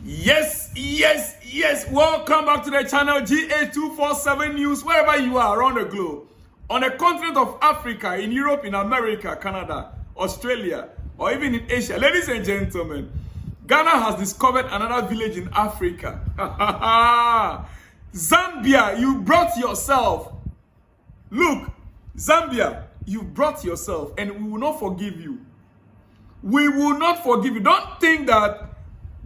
Yes. Welcome back to the channel GA247 News, wherever you are around the globe. On the continent of Africa, in Europe, in America, Canada, Australia, or even in Asia. Ladies and gentlemen, Ghana has discovered another village in Africa. Zambia, you brought yourself. Look, Zambia, you brought yourself, and we will not forgive you. We will not forgive you. Don't think that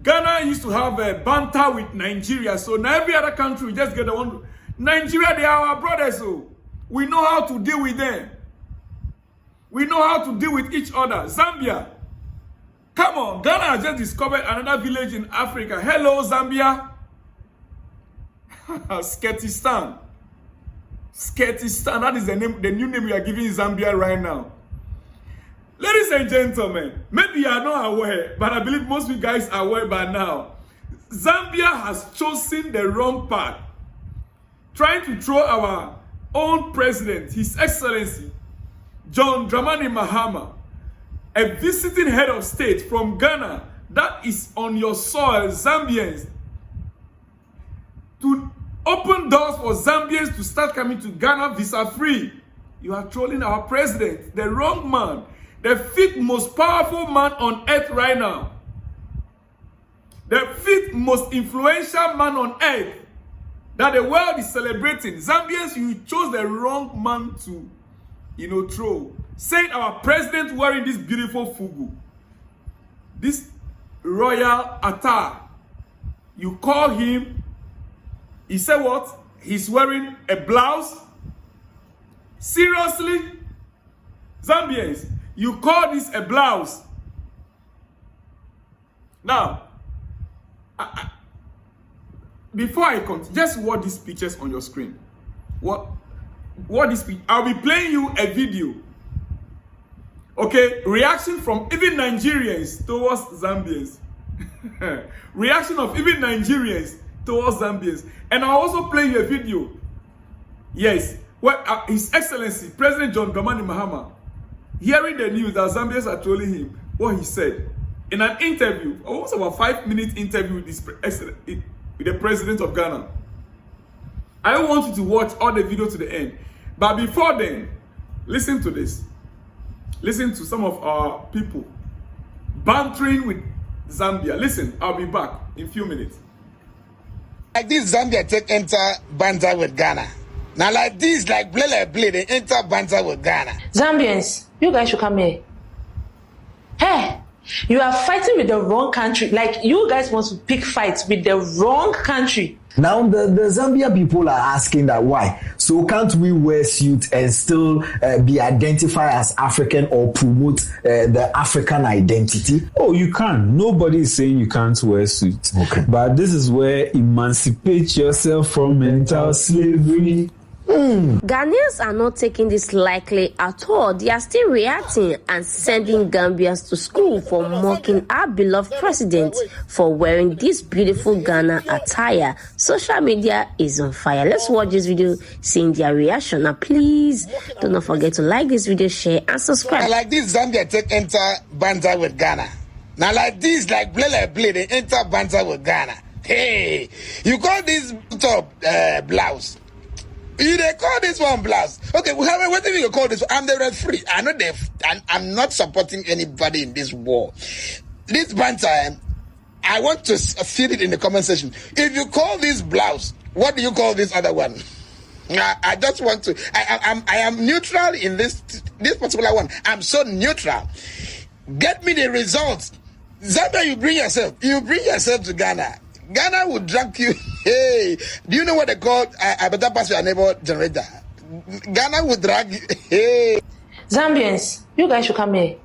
Ghana used to have a banter with Nigeria, so now every other country just get the one. Nigeria, they are our brothers, so we know how to deal with them. We know how to deal with each other. Zambia, come on, Ghana has just discovered another village in Africa. Hello, Zambia. Sketistan. Sketistan, that is the name, the new name we are giving Zambia right now. Ladies and gentlemen, maybe you are not aware, but I believe most of you guys are aware by now. Zambia has chosen the wrong path, trying to throw our own president, His Excellency, John Dramani Mahama, a visiting head of state from Ghana that is on your soil, Zambians, to open doors for Zambians to start coming to Ghana visa-free. You are trolling our president, the wrong man. The fifth most powerful man on earth right now. The fifth most influential man on earth that the world is celebrating. Zambians, you chose the wrong man to, troll. Saying our president wearing this beautiful fugu. This royal attire. You call him, he said what? He's wearing a blouse? Seriously? Zambians, you call this a blouse? Now, before I continue, just watch these pictures on your screen. What this picture? I'll be playing you a video. Okay, reaction from even Nigerians towards Zambians. Reaction of even Nigerians towards Zambians. And I'll also play you a video. Yes, where His Excellency President John Dramani Mahama, hearing the news that Zambians are trolling him, what he said in an interview, almost about 5-minute interview with the president of Ghana. I want you to watch all the video to the end. But before then, listen to this. Listen to some of our people bantering with Zambia. Listen, I'll be back in a few minutes. Like this, Zambia take enter banter with Ghana. Now like this, like play, they enter banter with Ghana. Zambians, you guys should come here. Hey, you are fighting with the wrong country. Like, you guys want to pick fights with the wrong country. Now, the Zambia people are asking that why. So can't we wear suits and still be identified as African or promote the African identity? Oh, you can. Nobody is saying you can't wear suits. Okay. But this is where emancipate yourself from mental slavery. Ghanaians are not taking this lightly at all. They are still reacting and sending Gambians to school for mocking our beloved president for wearing this beautiful Ghana attire. Social media is on fire. Let's watch this video, seeing their reaction. Now, please do not forget to like this video, share, and subscribe. Now, like this, Zambia take enter banter with Ghana. Now, like this, like play, they enter banter with Ghana. Hey, you call this top blouse? You they call this one blouse? Okay, what do you call this? I'm the referee. I know I'm not supporting anybody in this war. This banter, I want to feel it in the comment section. If you call this blouse, what do you call this other one? I just want to. I am neutral in this particular one. I'm so neutral. Get me the results. Zambia, you bring yourself to Ghana. Ghana will drag you. Hey, do you know what they call? I better pass your neighbor generator. Ghana will drag you. Hey, Zambians, you guys should come here.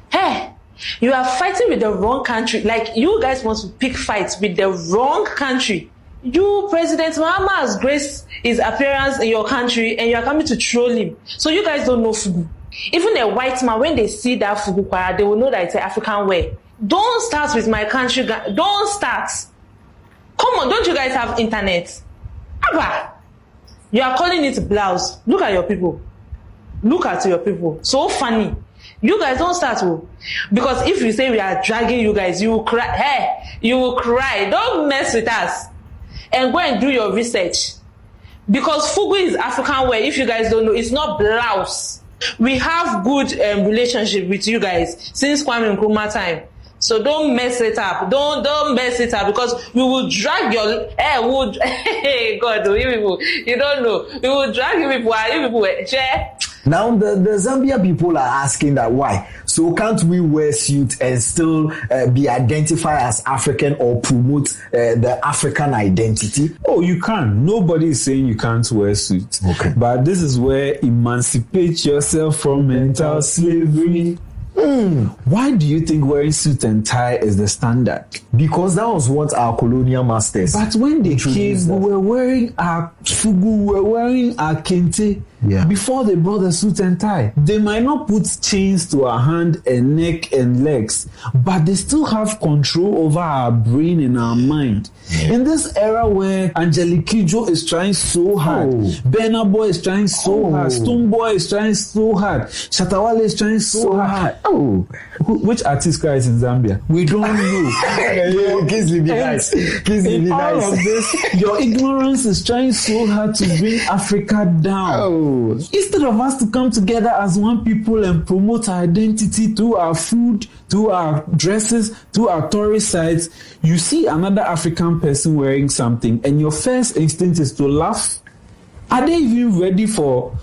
Hey, you are fighting with the wrong country. Like, you guys want to pick fights with the wrong country. You, President Mahama, has graced his appearance in your country, and you are coming to troll him. So you guys don't know Fugu. Even a white man, when they see that Fugu choir, they will know that it's an African wear. Don't start with my country. Don't start. Come on, don't you guys have internet? Abba, you are calling it blouse. Look at your people. Look at your people. So funny. You guys don't start, oh. Because if you say we are dragging you guys, you will cry. Hey, you will cry. Don't mess with us. And go and do your research. Because Fugu is African wear. If you guys don't know, it's not blouse. We have good relationship with you guys since Kwame Nkrumah time. So don't mess it up. Don't mess it up, because we will drag your hey God, you people, you don't know. We will drag you people. You people share. Now the Zambia people are asking that why. So can't we wear suit and still be identified as African or promote the African identity? Oh, you can. Nobody is saying you can't wear suit. Okay. But this is where emancipate yourself from mental slavery. Why do you think wearing suit and tie is the standard? Because that was what our colonial masters. But when they came, we were wearing our fugu, we were wearing our kente. Yeah. Before they brought the suit and tie, they might not put chains to our hand and neck and legs, but they still have control over our brain and our mind. Yeah. In this era where Angelique Kidjo is trying so hard, Burna Boy is trying so hard, Stone Boy is trying so hard, Shatawale is trying so hard. Which artist cries in Zambia? We don't know. Please leave me nice. Please leave me all nice. of this, your ignorance is trying so hard to bring Africa down. Instead of us to come together as one people and promote our identity through our food, through our dresses, through our tourist sites, you see another African person wearing something and your first instinct is to laugh. Are they even ready for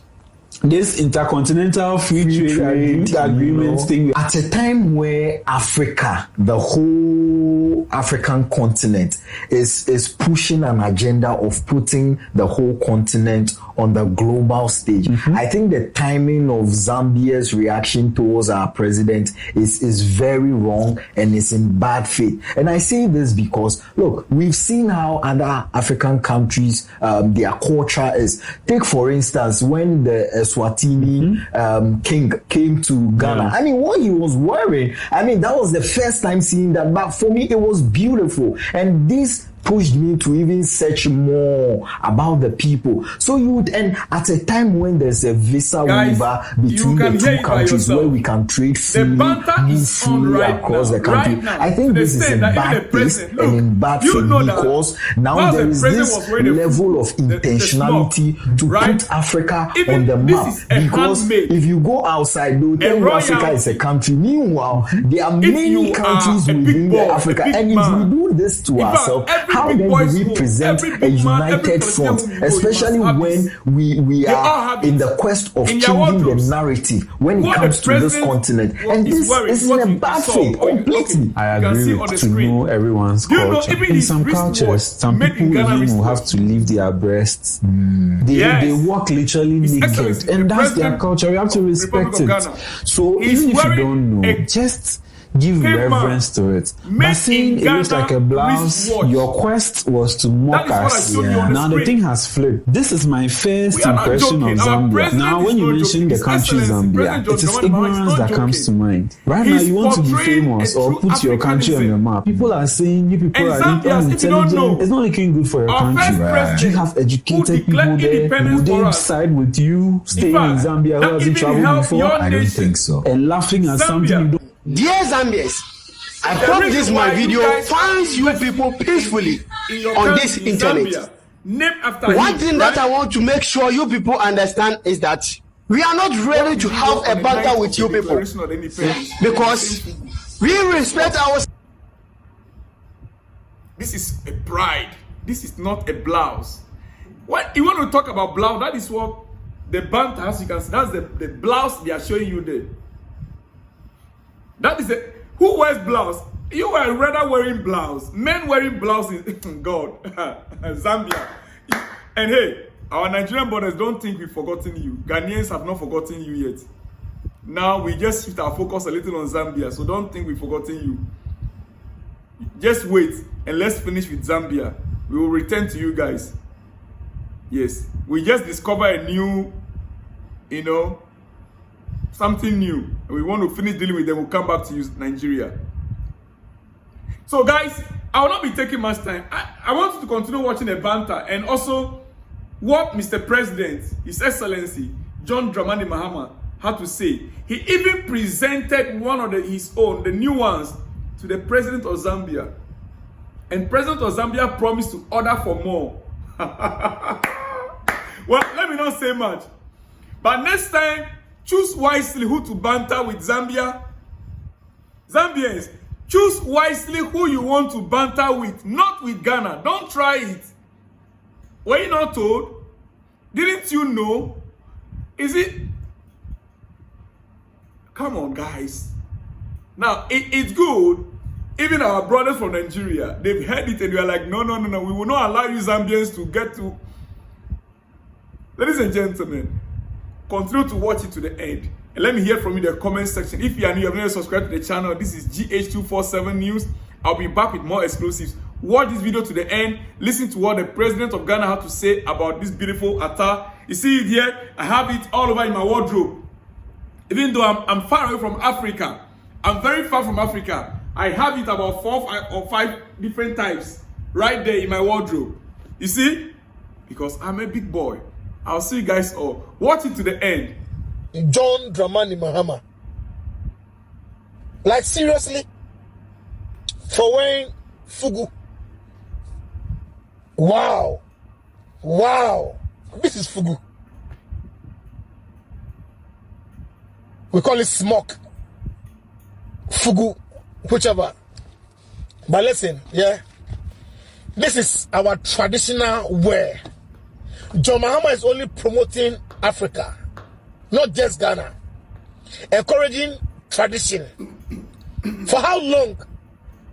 this intercontinental free trade agreement thing? At a time where Africa, the whole African continent, is pushing an agenda of putting the whole continent on the global stage, I think the timing of Zambia's reaction towards our president is very wrong and is in bad faith. And I say this because, look, we've seen how other African countries, their culture is. Take, for instance, when the Eswatini king came to Ghana. I mean, what he was wearing, I mean, that was the first time seeing that. But for me, it was beautiful. And this pushed me to even search more about the people. So you would, and at a time when there's a visa waiver between the two countries where we can trade freely, move freely across the country, I think this is in bad taste and in bad faith, because now there is this level of intentionality to put Africa on the map. Because if you go outside, they'll tell you Africa is a country. Meanwhile, there are many countries within Africa, and if we do this to ourselves, how then do we present a united front, especially when we are in the quest of changing the narrative when it comes to this continent? And this is in a bad faith completely. I agree to know everyone's culture. In some cultures, some people even will have to leave their breasts. They walk literally naked, and that's their culture. We have to respect it. So even if you don't know, just give reverence to it. But saying it looks like a blouse, your quest was to mock us. Now the thing has flipped. This is my first impression of Zambia. Now when you mention the country Zambia, it is ignorance that comes to mind. Right now you want to be famous or put your country on the map. People are saying you people are intelligent. It's not looking good for your country. Do you have educated people there? Would they side with you staying in Zambia who hasn't traveled before? I don't think so. And laughing at something you don't. Dear Zambians, I hope this my video finds you people peacefully on this internet. One thing that I want to make sure you people understand is that we are not ready to have a banter with you people, because we respect our. This is a pride. This is not a blouse. What you want to talk about blouse? That is what the banter, as you can see, that's the blouse they are showing you there. That is a who wears blouse? You are rather wearing blouse. Men wearing blouse in God, Zambia. And hey, our Nigerian brothers, don't think we've forgotten you. Ghanaians have not forgotten you yet. Now we just shift our focus a little on Zambia, so don't think we've forgotten you. Just wait and let's finish with Zambia. We will return to you guys. Yes, we just discovered a new, something new, and we want to finish dealing with them. We'll come back to you, Nigeria. So guys, I will not be taking much time. I want you to continue watching the banter, and also what Mr. President, His Excellency John Dramani Mahama, had to say. He even presented one of his own, the new ones, to the president of Zambia. And president of Zambia promised to order for more. Well, let me not say much. But next time, choose wisely who to banter with Zambia. Zambians, choose wisely who you want to banter with, not with Ghana. Don't try it. Were you not told? Didn't you know? Is it? Come on, guys. Now, it's good. Even our brothers from Nigeria, they've heard it and we are like, no. We will not allow you Zambians to get to. Ladies and gentlemen, continue to watch it to the end. And let me hear from you in the comment section. If you are new, you have not subscribed to the channel, this is GH247 News. I'll be back with more exclusives. Watch this video to the end. Listen to what the president of Ghana had to say about this beautiful attire. You see it here. I have it all over in my wardrobe. Even though I'm far away from Africa, I'm very far from Africa. I have it about 4 or 5 different types right there in my wardrobe. You see? Because I'm a big boy. I'll see you guys all. Watch it to the end. John Dramani Mahama. Like seriously? For wearing Fugu. Wow. This is Fugu. We call it smoke. Fugu. Whichever. But listen, yeah. This is our traditional wear. John Mahama is only promoting Africa, not just Ghana. Encouraging tradition. For how long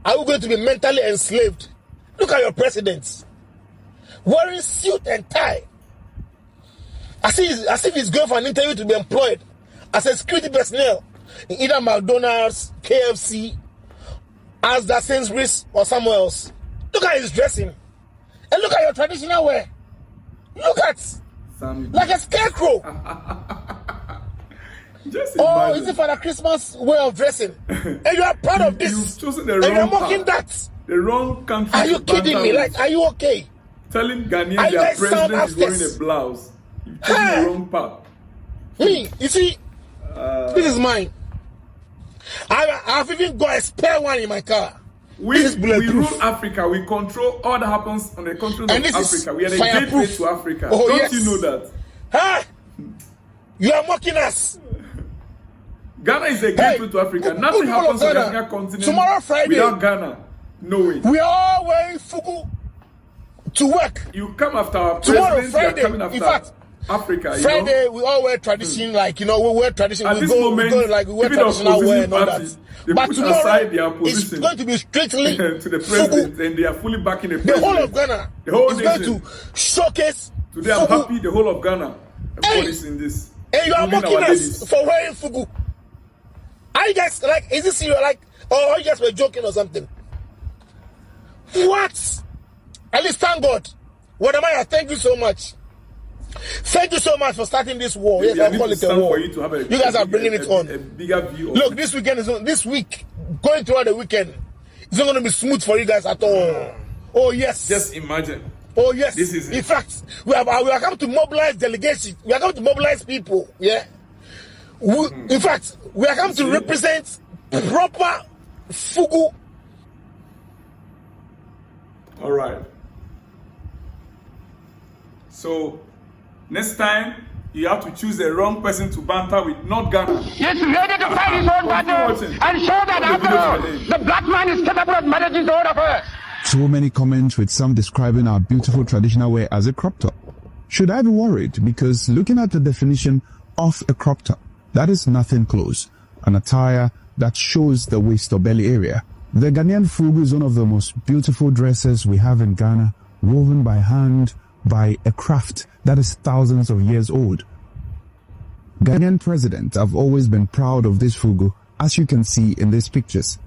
are we going to be mentally enslaved? Look at your presidents. Wearing suit and tie. As if he's going for an interview to be employed as a security personnel in either McDonald's, KFC, Asda, Sainsbury's, or somewhere else. Look at his dressing. And look at your traditional wear. Look at like a scarecrow. Oh, is it for the Christmas way of dressing? And you are proud of this. You've chosen the and wrong you are mocking that. The wrong country. Are you kidding me? Like, are you okay? Telling Ghanaians their president is wearing a blouse. You've chosen the wrong part. Me, you see, this is mine. I've even got a spare one in my car. We rule Africa. We control all that happens on the continent of Africa. We are the gateway to Africa. Oh, Don't you know that? Huh? You are mocking us. Ghana is a gateway to Africa. Nothing happens on the African continent tomorrow Friday, without Ghana. No way. We are all wearing Fugu to work. You come after our tomorrow president. Friday. Coming after in fact, Africa. Friday, we all wear tradition, like, we wear tradition. At we go like we wear traditional wear and all that. But tomorrow, it's going to be strictly to the president, Fugu. And they are fully backing the president. The whole of Ghana the whole is nation. going to showcase Today I'm Fugu. happy the whole of Ghana. Everybody's in this. And you are mocking us for wearing Fugu. Are you guys, like, is this serious? Like, or you guys were joking or something? What? At least thank God. Wadamaya, thank you so much. Thank you so much for starting this war. Yes, I call it a war. You guys are bringing it on. A bigger view. Look, this week, going throughout the weekend, it's not going to be smooth for you guys at all. Oh yes. Just imagine. Oh yes. This is in fact, we are coming to mobilize delegations. We are coming to mobilize people. Yeah. In fact, we are coming to represent proper Fugu. All right. So next time you have to choose the wrong person to banter with, not Ghana. He's ready to fight his own battle and show that after all, the black man is capable of managing his own affairs. So many comments with some describing our beautiful traditional wear as a crop top. Should I be worried? Because looking at the definition of a crop top, that is nothing close. An attire that shows the waist or belly area. The Ghanaian Fugu is one of the most beautiful dresses we have in Ghana, woven by hand, by a craft that is thousands of years old. Ghanaian presidents have always been proud of this Fugu, as you can see in these pictures.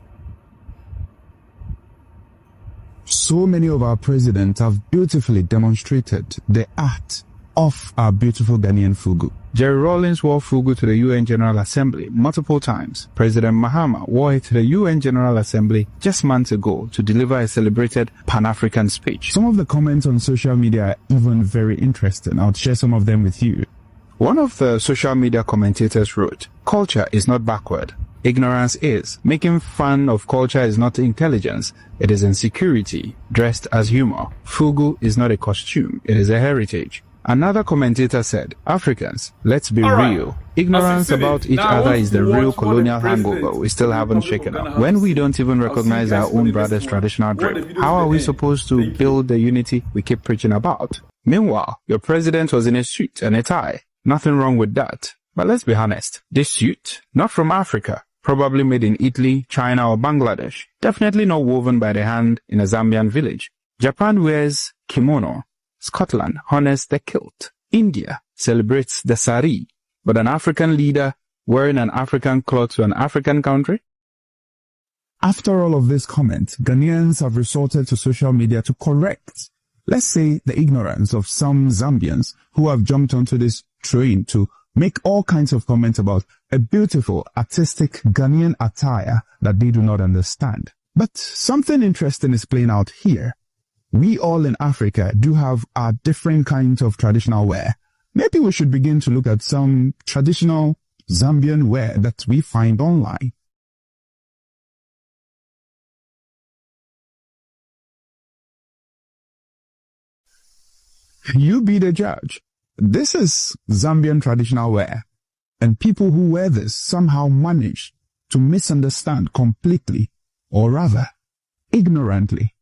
So many of our presidents have beautifully demonstrated the art of our beautiful Ghanaian Fugu. Jerry Rawlings wore Fugu to the UN General Assembly multiple times. President Mahama wore it to the UN General Assembly just months ago to deliver a celebrated Pan-African speech. Some of the comments on social media are even very interesting. I'll share some of them with you. One of the social media commentators wrote, "Culture is not backward. Ignorance is. Making fun of culture is not intelligence. It is insecurity, dressed as humor. Fugu is not a costume. It is a heritage." Another commentator said, "Africans, let's be real. Ignorance about each other is the real colonial hangover we still haven't shaken up. When we don't even recognize our own brothers' traditional drip, how are we supposed to build the unity we keep preaching about? Meanwhile, your president was in a suit and a tie. Nothing wrong with that. But let's be honest, this suit, not from Africa, probably made in Italy, China or Bangladesh, definitely not woven by the hand in a Zambian village. Japan wears kimono. Scotland honors the kilt. India celebrates the sari. But an African leader wearing an African cloth to an African country? After all of this comment, Ghanaians have resorted to social media to correct, let's say, the ignorance of some Zambians who have jumped onto this train to make all kinds of comments about a beautiful, artistic Ghanaian attire that they do not understand. But something interesting is playing out here. We all in Africa do have our different kinds of traditional wear. Maybe we should begin to look at some traditional Zambian wear that we find online. You be the judge. This is Zambian traditional wear, and people who wear this somehow manage to misunderstand completely, or rather, ignorantly,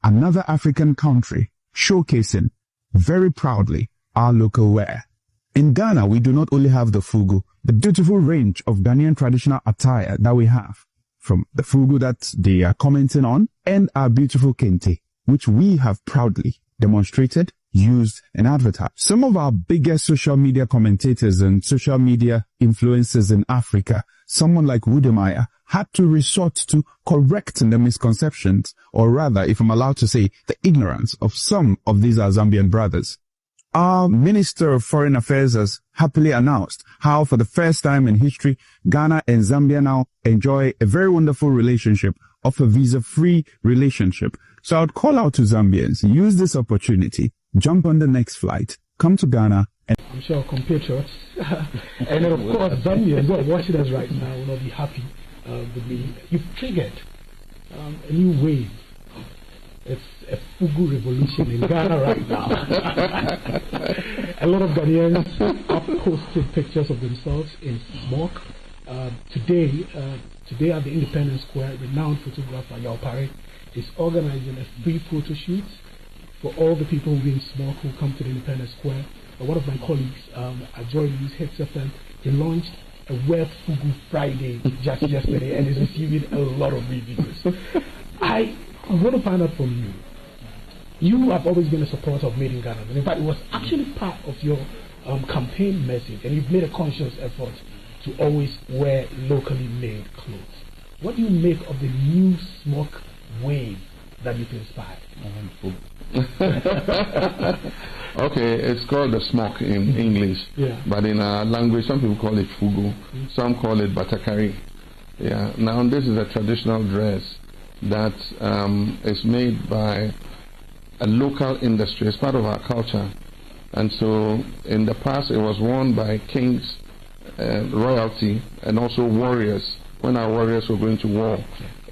another African country showcasing very proudly our local wear. In Ghana, we do not only have the Fugu, the beautiful range of Ghanaian traditional attire that we have, from the Fugu that they are commenting on, and our beautiful kente, which we have proudly demonstrated, used, and advertised. Some of our biggest social media commentators and social media influencers in Africa, someone like Wudemeyer, had to resort to correcting the misconceptions, or rather, if I'm allowed to say, the ignorance of some of these our Zambian brothers. Our Minister of Foreign Affairs has happily announced how for the first time in history, Ghana and Zambia now enjoy a very wonderful relationship of a visa-free relationship. So I would call out to Zambians, use this opportunity, jump on the next flight, come to Ghana. And I'm sure our compatriots and then of course Zambians who are watching us right now will not be happy with me. You've triggered a new wave. It's a Fugu revolution in Ghana right now. A lot of Ghanaians have posted pictures of themselves in smoke. Today at the Independence Square, renowned photographer Yao Pare is organizing a free photo shoot for all the people who in smoke who come to the Independence Square. One of my colleagues, Ajoy Louise Hexafan, he launched a Wear Fugu Friday just yesterday and is receiving a lot of reviews. I want to find out from you. You have always been a supporter of Made in Ghana, and in fact, it was actually part of your campaign message, and you've made a conscious effort to always wear locally made clothes. What do you make of the new smoke wave that you've inspired? Okay, it's called the smoke in English, but in our language, some people call it fugu, some call it batakari. Yeah. Now, this is a traditional dress that is made by a local industry. It's part of our culture, and so in the past, it was worn by kings, royalty, and also warriors. When our warriors were going to war,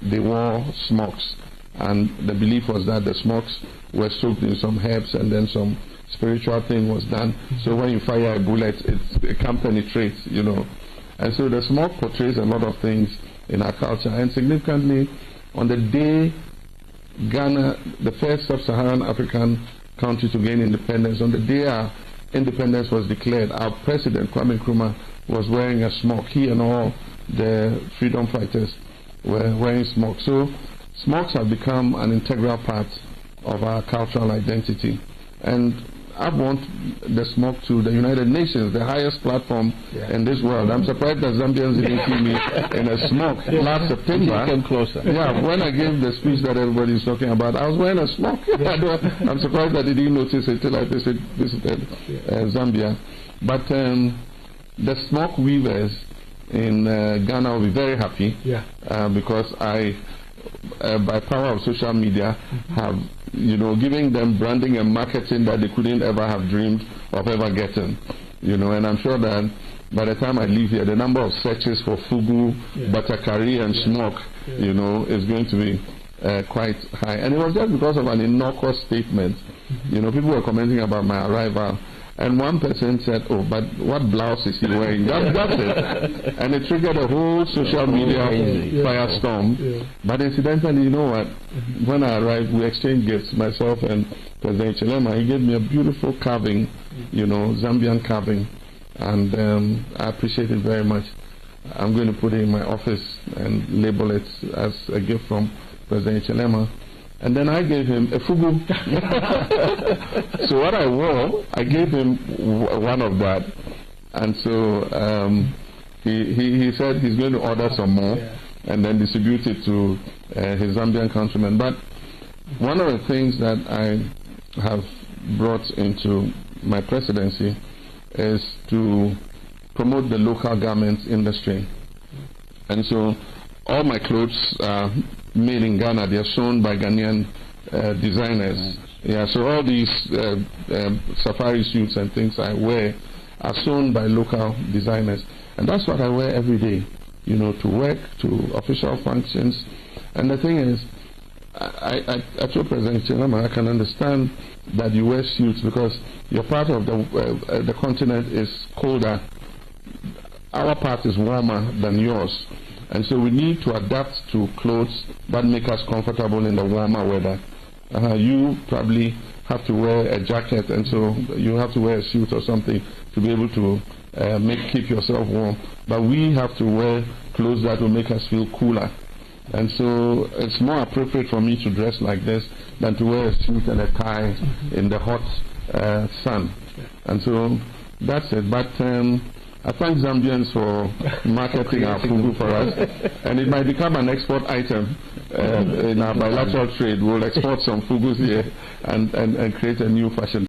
they wore smokes. And the belief was that the smokes were soaked in some herbs and then some spiritual thing was done. So when you fire a bullet, it can't penetrate, you know. And so the smoke portrays a lot of things in our culture. And significantly, on the day Ghana, the first sub-Saharan African country to gain independence, on the day our independence was declared, our president, Kwame Nkrumah, was wearing a smoke. He and all the freedom fighters were wearing smoke. So smokes have become an integral part of our cultural identity. And I want the smoke to the United Nations, the highest platform in this world. I'm surprised that Zambians didn't see me in a smoke last September. Came closer. Yeah, when I gave the speech that everybody's talking about, I was wearing a smoke. I'm surprised that they didn't notice it until I visited Zambia. But the smoke weavers in Ghana will be very happy because I, by power of social media, have giving them branding and marketing that they couldn't ever have dreamed of ever getting. you know, and I'm sure that by the time I leave here, the number of searches for Fugu, Batakari, and Smoke, you know, is going to be quite high. And it was just because of an innocuous statement. You know, people were commenting about my arrival, and one person said, "Oh, but what blouse is he wearing?" That's it. And it triggered a whole social media firestorm. But incidentally, you know what? When I arrived, we exchanged gifts, myself and President Chilema. He gave me a beautiful carving, you know, Zambian carving. And I appreciate it very much. I'm going to put it in my office and label it as a gift from President Chilema. And then I gave him a fugu. So what I wore, I gave him one of that. And so he said he's going to order some more and then distribute it to his Zambian countrymen. But one of the things that I have brought into my presidency is to promote the local garments industry. And so all my clothes are made in Ghana. They are sewn by Ghanaian designers. Yeah, so all these safari suits and things I wear are sewn by local designers. And that's what I wear every day, you know, to work, to official functions. And the thing is, I told President Chilema, I can understand that you wear suits because your part of the continent is colder. Our part is warmer than yours. And so we need to adapt to clothes that make us comfortable in the warmer weather. You probably have to wear a jacket, and so you have to wear a suit or something to be able to keep yourself warm. But we have to wear clothes that will make us feel cooler. And so it's more appropriate for me to dress like this than to wear a suit and a tie in the hot sun. And so that's it. But I thank Zambians for marketing our Fugu for us. And it might become an export item in our bilateral trade. We'll export some Fugus here and create a new fashion.